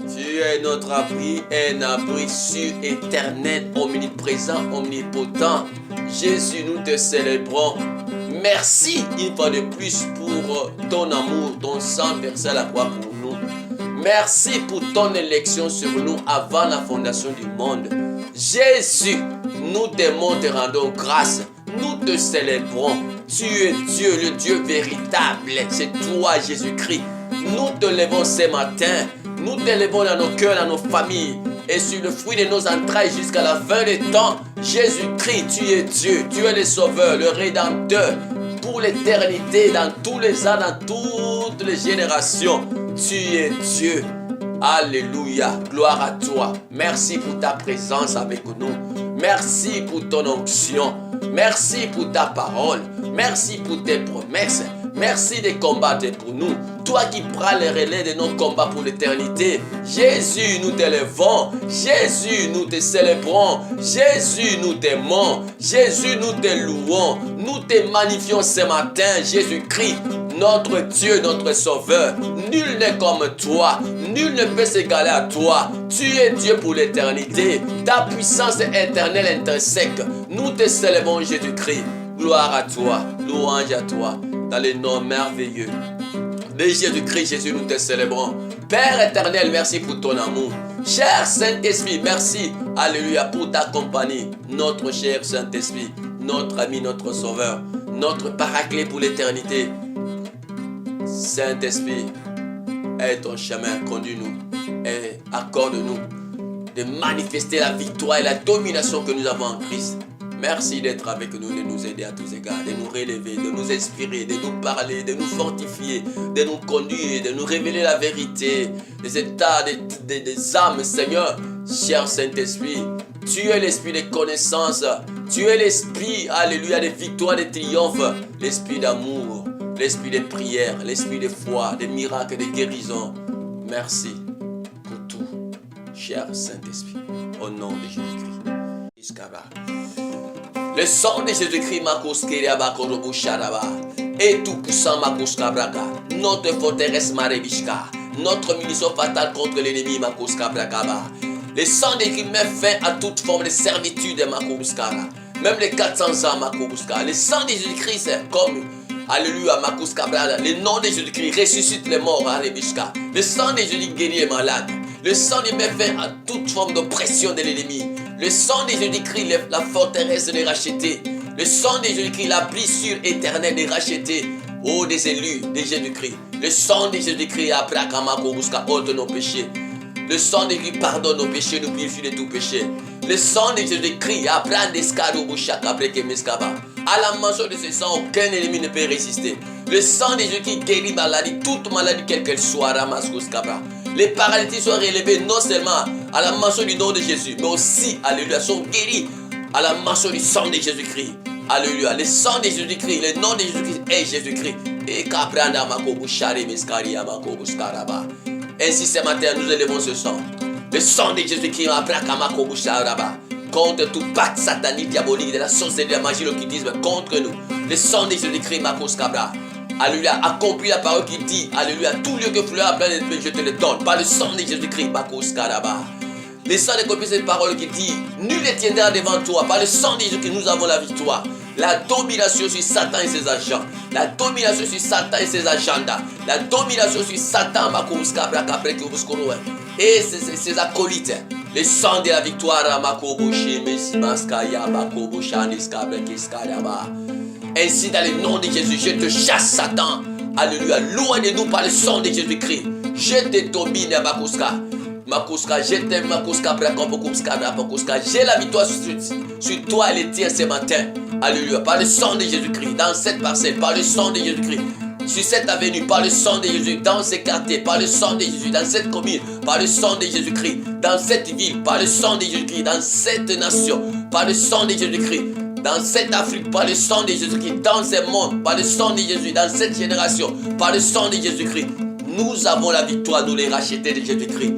Tu es notre abri, un abri sûr, éternel, omniprésent, omnipotent. Jésus, nous te célébrons. Merci une fois de plus pour ton amour, ton sang versé à la croix pour nous. Merci pour ton élection sur nous avant la fondation du monde. Jésus, nous t'aimons, te rendons grâce. Nous te célébrons. Tu es Dieu, le Dieu véritable. C'est toi, Jésus-Christ. Nous te levons ce matin. Nous te levons dans nos cœurs, dans nos familles. Et sur le fruit de nos entrailles jusqu'à la fin des temps. Jésus-Christ, tu es Dieu. Tu es le Sauveur, le Rédempteur. Pour l'éternité, dans tous les ans, dans toutes les générations. Tu es Dieu. Alléluia. Gloire à toi. Merci pour ta présence avec nous. Merci pour ton onction. Merci pour ta parole. Merci pour tes promesses. Merci de combattre pour nous. Toi qui prends les relais de nos combats pour l'éternité. Jésus, nous t'élevons. Jésus, nous te célébrons. Jésus, nous t'aimons. Jésus, nous te louons. Nous te magnifions ce matin. Jésus-Christ, notre Dieu, notre Sauveur. Nul n'est comme toi. Nul ne peut s'égaler à toi. Tu es Dieu pour l'éternité. Ta puissance est éternelle, intrinsèque. Nous te célébrons, Jésus-Christ. Gloire à toi. Louange à toi. Dans les noms merveilleux de Jésus-Christ, Jésus, nous te célébrons. Père éternel, merci pour ton amour. Cher Saint-Esprit, merci, alléluia, pour ta compagnie. Notre cher Saint-Esprit, notre ami, notre sauveur, notre paraclet pour l'éternité. Saint-Esprit, aie ton chemin, conduis-nous et accorde-nous de manifester la victoire et la domination que nous avons en Christ. Merci d'être avec nous, de nous aider à tous égards, de nous relever, de nous inspirer, de nous parler, de nous fortifier, de nous conduire, de nous révéler la vérité, des états, des âmes, Seigneur. Cher Saint-Esprit, tu es l'esprit de connaissance, tu es l'esprit, alléluia, de victoire, de triomphe, l'esprit d'amour, l'esprit de prière, l'esprit de foi, de miracles, de guérison. Merci pour tout, cher Saint-Esprit, au nom de Jésus-Christ. Le sang de Jésus-Christ, est tout puissant, notre forteresse Marebishka, notre munition fatale contre l'ennemi, le sang de Jésus met fin à toute forme de servitude, même les 400 ans, le sang de Jésus-Christ, c'est comme, alléluia, le nom de Jésus-Christ ressuscite les morts, le sang de Jésus guérit les malades. Le sang de met fin à toute forme d'oppression de l'ennemi. Le sang de Jésus-Christ lève la forteresse de racheter. Le sang de Jésus-Christ la blessure éternelle de racheter. Oh, des élus de Jésus-Christ. Le sang de Jésus-Christ après Kamakobuska ôte nos péchés. Le sang de Jésus pardonne nos péchés, nous purifie de tout péché. Le sang de Jésus-Christ après Descaroubushak après Kemeskaba. À la mention de ce sang, aucun ennemi ne peut résister. Le sang de Jésus-Christ guérit maladie, toute maladie quelle qu'elle soit, Ramaskouskabra. Les paralytiques sont relevés non seulement à la mention du nom de Jésus, mais aussi, alléluia, sont guéris à la mention du sang de Jésus-Christ. Alléluia, le sang de Jésus-Christ, le nom de Jésus-Christ est Jésus-Christ. Et Kabranda Makobushari Meskari Amakobuskaraba. Ainsi ce matin, nous élevons ce sang. Le sang de Jésus-Christ, contre tout pacte satanique, diabolique, de la sorcellerie, de la magie, l'occultisme, contre nous. Le sang de Jésus-Christ, Makoskabra. Alléluia, accomplis la parole qui dit, alléluia, tout lieu que fleur plein de je te le donne, par le sang de Jésus-Christ, Makoskadaba. Le sang accomplit cette parole qui dit, nul ne tiendra devant toi, par le sang de Jésus-Christ, nous avons la victoire. La domination sur Satan et ses agents, la domination sur Satan et ses agendas, la domination sur Satan, Makoskabra, et ses acolytes. Le sang de la victoire, Makobushi, Mesmaskaya, Makobushanis, Kiskadaba. Ainsi, dans le nom de Jésus, je te chasse, Satan. Alléluia. Loin de nous par le sang de Jésus-Christ. Je te domine, Makuska. Makuska, je t'aime, Makuska, j'ai la victoire sur toi et les tiens ce matin. Alléluia. Par le sang de Jésus-Christ, dans cette parcelle, par le sang de Jésus-Christ. Sur cette avenue, par le sang de Jésus, dans ces quartiers, par le sang de Jésus, dans cette commune, par le sang de Jésus-Christ, dans cette ville, par le sang de Jésus-Christ, dans cette nation, par le sang de Jésus-Christ. Dans cette Afrique, par le sang de Jésus-Christ, dans ce monde, par le sang de Jésus, dans cette génération, par le sang de Jésus-Christ, nous avons la victoire, nous les racheter de Jésus-Christ.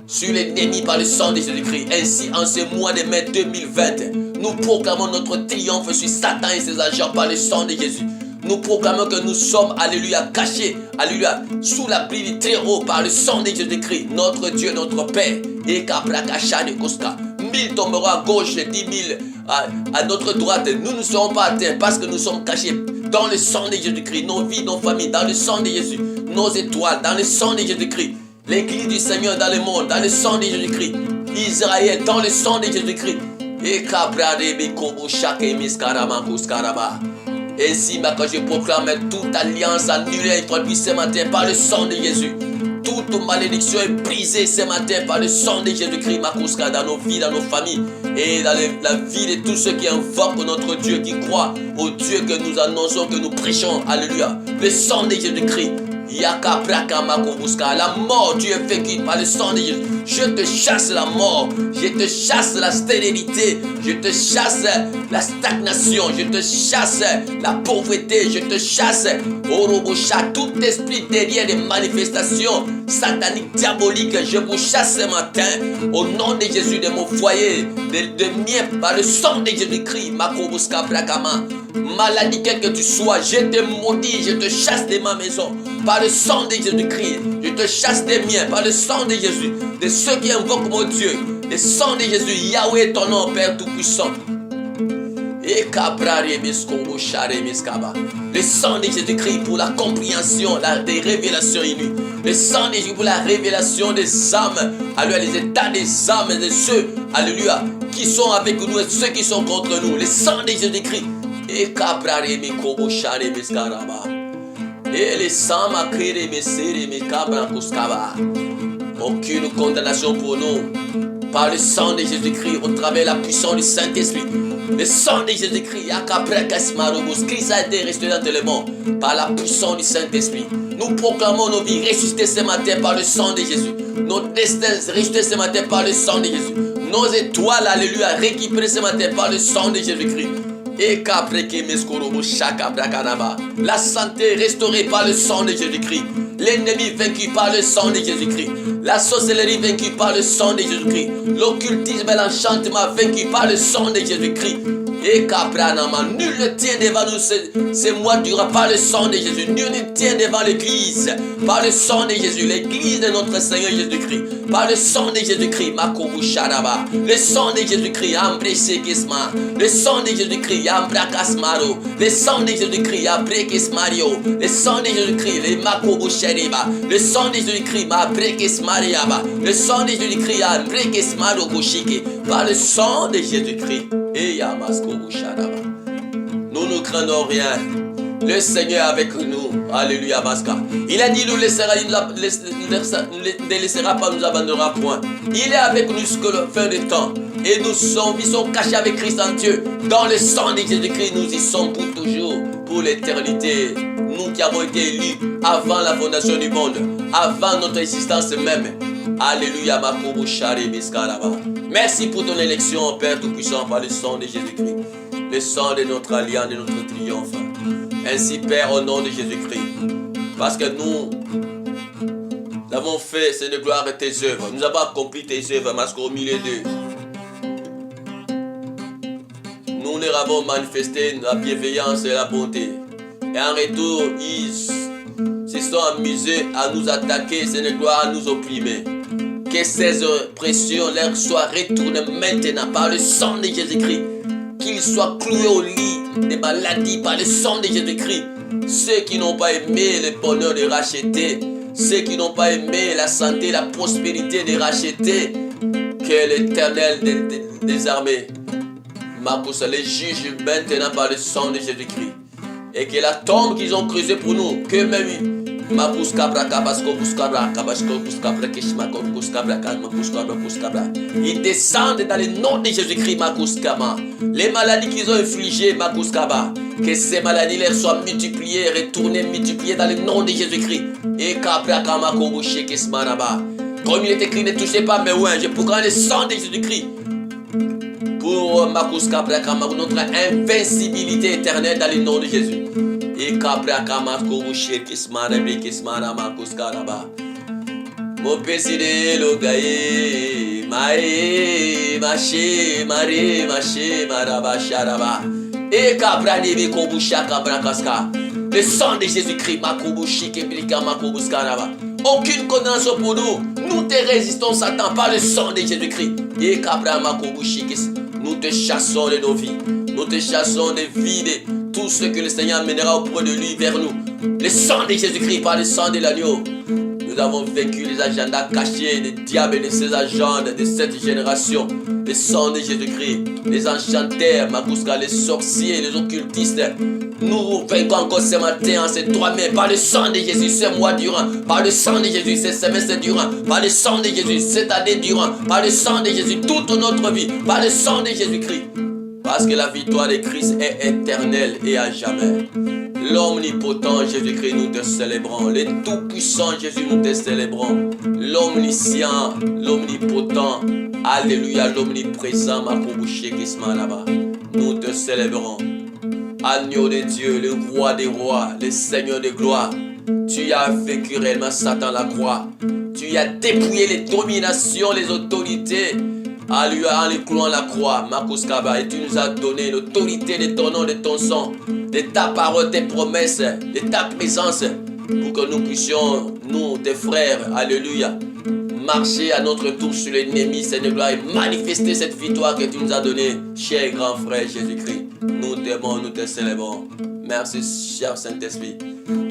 Sur l'ennemi, par le sang de Jésus-Christ. Ainsi, en ce mois de mai 2020, nous proclamons notre triomphe sur Satan et ses agents par le sang de Jésus. Nous proclamons que nous sommes, alléluia, cachés, alléluia, sous la pluie du très haut par le sang de Jésus-Christ, notre Dieu, notre Père. Et Kabrakachane Koska. 1000 tomberont à gauche, 10 000 à notre droite. Nous ne serons pas atteints parce que nous sommes cachés dans le sang de Jésus-Christ. Nos vies, nos familles, dans le sang de Jésus. Nos étoiles, dans le sang de Jésus-Christ. L'église du Seigneur dans le monde, dans le sang de Jésus-Christ. Israël, dans le sang de Jésus-Christ. Et ainsi, quand je proclame toute alliance annulée et introduite ce matin par le sang de Jésus. Toute malédiction est brisée ce matin par le sang de Jésus-Christ, Makouska, dans nos vies, dans nos familles et dans la vie de tous ceux qui invoquent notre Dieu, qui croient au Dieu que nous annonçons, que nous prêchons. Alléluia. Le sang de Jésus-Christ. Yaka Braka Makobuska. La mort, tu es vaincu par le sang de Jésus. Je te chasse la mort. Je te chasse la stérilité. Je te chasse la stagnation. Je te chasse la pauvreté. Je te chasse, Orobosha, tout esprit derrière les manifestations sataniques, diaboliques. Je vous chasse ce matin au nom de Jésus, de mon foyer, de mien, par le sang de Jésus-Christ. Makobuska Brakama. Maladie, quelle que tu sois, je te maudis, je te chasse de ma maison. Par le sang de Jésus-Christ, je te chasse des miens, par le sang de Jésus, de ceux qui invoquent mon Dieu, le sang de Jésus, Yahweh, ton nom, Père Tout-Puissant. Le sang de Jésus-Christ pour la compréhension, des révélations inouïes. Le sang de Jésus pour la révélation des âmes, alléluia, les états des âmes de ceux, alléluia, qui sont avec nous et ceux qui sont contre nous. Le sang de Jésus-Christ. Et les sangs m'accrèrent mes serrés, mes cabras, aucune condamnation pour nous. Par le sang de Jésus-Christ, au travers la puissance du Saint-Esprit. Le sang de Jésus-Christ, Christ a été ressuscité dans le monde par la puissance du Saint-Esprit. Nous proclamons nos vies ressuscitées ce matin par le sang de Jésus. Nos destins ressuscités ce matin par le sang de Jésus. Nos étoiles, alléluia, récupérées ce matin par le sang de Jésus-Christ. La santé restaurée par le sang de Jésus-Christ. L'ennemi vaincu par le sang de Jésus-Christ. La sorcellerie vaincue par le sang de Jésus-Christ. L'occultisme et l'enchantement vaincu par le sang de Jésus-Christ. Et nul ne tient devant nous ces mois durant par le sang de Jésus. Nul ne tient devant l'église par le sang de Jésus. L'église de notre Seigneur Jésus-Christ. Par le sang de Jésus-Christ. Le sang de Jésus-Christ. Ambresekesma. Le sang de Jésus-Christ. Ambrakasmaro. Le sang de Jésus-Christ. Abrekesmario. Le sang de Jésus-Christ. Le Makobusheriba. Le sang de Jésus-Christ. Abrekesmariaba. Le sang de Jésus-Christ. Abrekesmaro Koshike. Par le sang de Jésus-Christ. Nous ne craignons rien. Le Seigneur est avec nous. Alléluia, Maska. Il a dit, nous ne laissera pas, nous abandonnera point. Il est avec nous jusqu'à la fin des temps. Et nous sommes cachés avec Christ en Dieu. Dans le sang de Jésus-Christ, nous y sommes pour toujours, pour l'éternité. Nous qui avons été élus avant la fondation du monde, avant notre existence même. Alléluia, merci pour ton élection, Père Tout-Puissant, par le sang de Jésus-Christ. Le sang de notre alliance, de notre triomphe. Ainsi, Père, au nom de Jésus-Christ. Parce que nous avons fait, c'est de gloire de tes œuvres. Nous avons accompli tes œuvres, parce qu'au milieu d'eux, nous leur avons manifesté la bienveillance et la bonté. Et en retour, ils se sont amusés à nous attaquer, c'est de gloire à nous opprimer. Que ces oppressions leur soient retournées maintenant par le sang de Jésus-Christ. Qu'ils soient cloués au lit des maladies par le sang de Jésus-Christ. Ceux qui n'ont pas aimé le bonheur de racheter, ceux qui n'ont pas aimé la santé, la prospérité de racheter, que l'Éternel des armées les juge maintenant par le sang de Jésus-Christ. Et que la tombe qu'ils ont creusée pour nous, que même ils descendent dans le nom de Jésus-Christ. Les maladies qu'ils ont infligées, que ces maladies leur soient multipliées, retournées, multipliées dans le nom de Jésus-Christ. Et comme il est écrit, ne touchez pas mes ouins, je prends le sang de Jésus-Christ pour notre invincibilité éternelle dans le nom de Jésus. Et mon peside lo gaye mae maché maré maché maraba sharaba et kabra nibi kobusha kabra kaska Le sang de Jésus-Christ. Aucune condamnation pour nous. Nous te résistons, Satan, par le sang de Jésus-Christ. Nous te chassons de nos vies. Nous te chassons des vies de tout ce que le Seigneur mènera auprès de lui vers nous. Le sang de Jésus-Christ, par le sang de l'agneau. Nous avons vécu les agendas cachés des diables et de ses agents de cette génération. Le sang de Jésus-Christ, les enchanteurs, les sorciers, les occultistes. Nous vainquons encore ce matin en ces 3 mai par le sang de Jésus, ce mois durant, par le sang de Jésus, ce semestre durant, par le sang de Jésus, cette année durant, par le sang de Jésus, toute notre vie, par le sang de Jésus-Christ. Parce que la victoire de Christ est éternelle et à jamais. L'omnipotent Jésus-Christ, nous te célébrons. Le tout-puissant Jésus, nous te célébrons. L'omniscient, l'omnipotent, alléluia, l'omniprésent, nous te célébrons. Agneau de Dieu, le roi des rois, le Seigneur de gloire. Tu as vécu réellement Satan la croix. Tu as dépouillé les dominations, les autorités. Alléluia, en les clouant la croix, et tu nous as donné l'autorité de ton nom, de ton sang, de ta parole, tes promesses, de ta présence, pour que nous puissions, nous, tes frères, alléluia, marcher à notre tour sur l'ennemi, Seigneur gloire, et manifester cette victoire que tu nous as donnée, cher grand frère Jésus-Christ. Nous t'aimons, nous te célébrons. Merci, cher Saint-Esprit.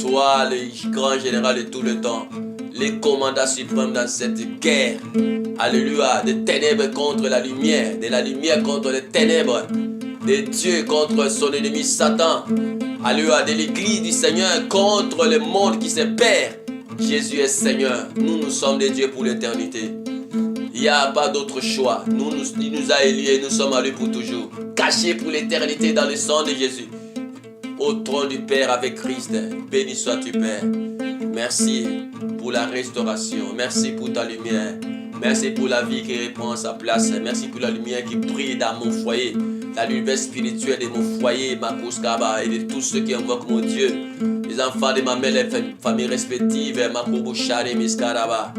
Toi, le grand général de tout le temps, les commandants suprêmes dans cette guerre. Alléluia, des ténèbres contre la lumière, de la lumière contre les ténèbres, de Dieu contre son ennemi Satan. Alléluia, de l'église du Seigneur contre le monde qui se perd. Jésus est Seigneur, nous sommes des dieux pour l'éternité. Il n'y a pas d'autre choix. Il nous a élus et nous sommes à lui pour toujours. Cachés pour l'éternité dans le sang de Jésus. Au trône du Père avec Christ. Béni sois-tu Père. Merci pour la restauration. Merci pour ta lumière. Merci pour la vie qui reprend sa place. Merci pour la lumière qui brille dans mon foyer. La lumière spirituelle de mon foyer, ma Kouskaba, et de tous ceux qui invoquent mon Dieu. Les enfants de ma mère, les familles respectives, ma Koubushari, Miskaraba.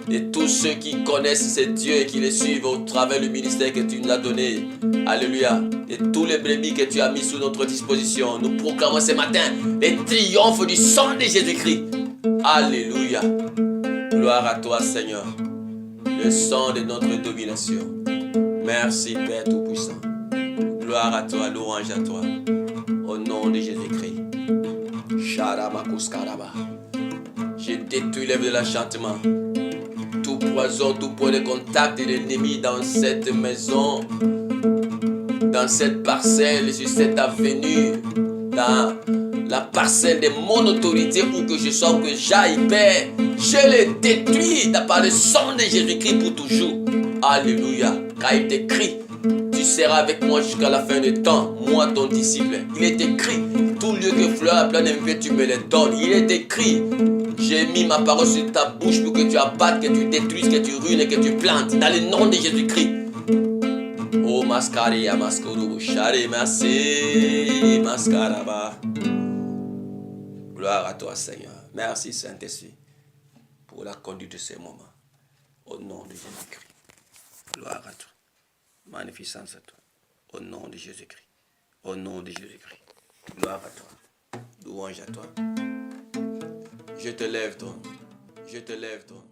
Et tous ceux qui connaissent ce Dieu et qui les suivent au travers du ministère que tu nous as donné. Alléluia. Et tous les brebis que tu as mis sous notre disposition. Nous proclamons ce matin les triomphes du sang de Jésus-Christ. Alléluia. Gloire à toi, Seigneur. Le sang de notre domination. Merci, Père Tout-Puissant. Gloire à toi, louange à toi. Au nom de Jésus-Christ. Sharamakuskaraba. Je détruis l'œuvre de l'enchantement. Tout poison, tout point de contact de l'ennemi dans cette maison, dans cette parcelle, sur cette avenue, dans la parcelle de mon autorité, où que je sois, où que j'aille, Père, je les détruis par le sang de Jésus-Christ pour toujours. Alléluia. Car il est écrit, tu seras avec moi jusqu'à la fin du temps, moi ton disciple. Il est écrit, tout lieu que fleur à plein d'invités, tu me les donnes. Il est écrit, j'ai mis ma parole sur ta bouche pour que tu abattes, que tu détruises, que tu ruines et que tu plantes. Dans le nom de Jésus-Christ. Oh, Mascaria, Mascoro, Chari, merci, Mascaraba. Gloire à toi, Seigneur. Merci, Saint-Esprit, pour la conduite de ces moments. Au nom de Jésus-Christ. Gloire à toi. Magnificence à toi. Au nom de Jésus-Christ. Au nom de Jésus-Christ. Gloire à toi. Louange à toi. Je te lève, toi. Je te lève, toi.